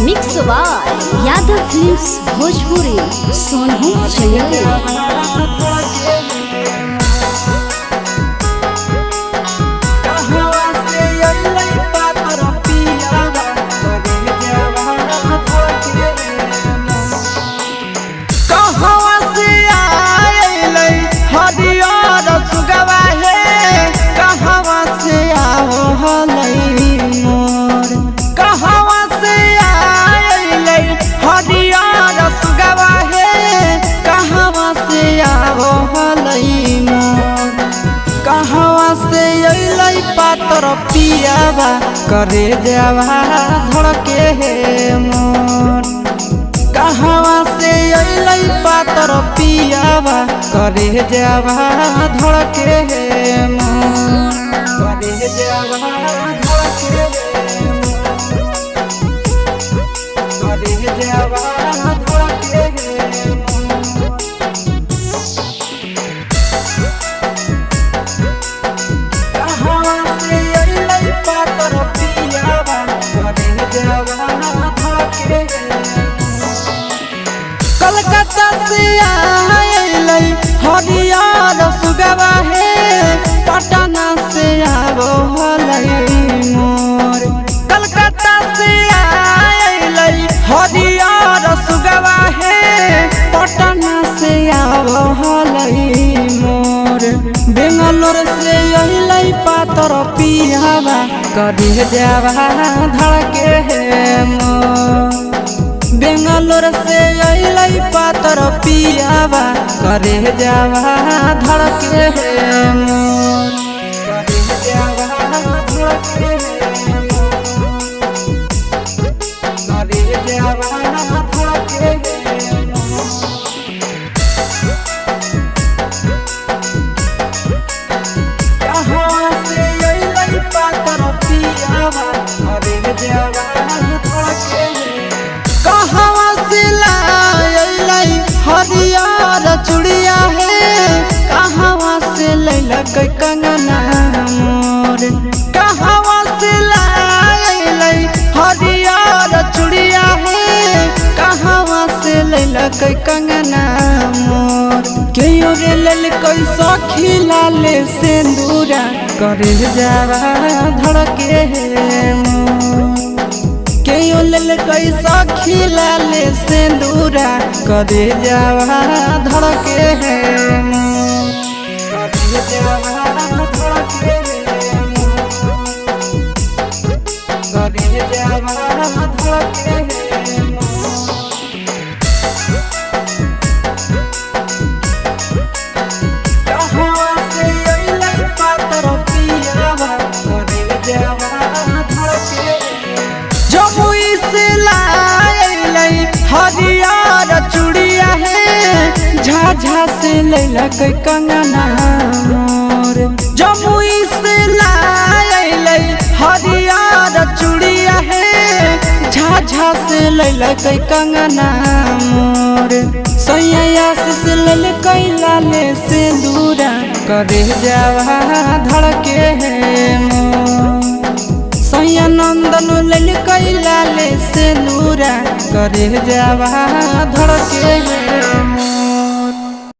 Mix by Yadav films Bhojpuri Sonu channel. पातर पियावा करे जावा धड़के हे मोर। कहवा से अइलै पातर पियावा करे जावा धड़के हे मोर। करे जावा धड़के हे मोर। करे जावा धड़के हे कलकत्ता से आइलै हरियर सुगवा हे पटना से आवो हलै मोर। कलकत्ता से आइलै हरियर सुगवा हे पटना से आवो हलै मोर। बेंगलोर से अइलै पातर पियावा करे जावा धड़के हे मोर। बेंगलोर से अइलै पातर पियावा करे जावा धड़के हे मोर। करे जावा धड़के हे मोर। करे जावा धड़के हे मोर। कहाँ से अइलै पातर पियावा करे जावा धड़के हे। कहवा से लाइलै हरियर चूड़िया हे कहवा से लैलकै कंगना मोर। कहवा से लाइलै हरियर चूड़िया हे कहवा से लैलकै कंगना मोर। केयो रे लैलकै सखी लाले सिंदूरा करे जावा धड़के हे मोर। केयो लैलकै सखी लाले सिंदूरा करे जावा धड़के हे मोर। करे जावा धड़के हे मोर। करे जावा धड़के हे मोर। कहवा से अइलै पातर पियावा करे जावा धड़के हे। जमुई से लाइलै हरियर चूड़िया हे झाझा से लैलकै कंगना मोर। जमुई से लाइलै हरियर चूड़िया हे झाझा से लैलकै कंगना मोर। सैया से लैलकै लाले सिंदूरा करे जावा धड़के हे मोर। सैया नंदन लैलकै लाले सिंदूरा करे जावा धड़के हे मोर।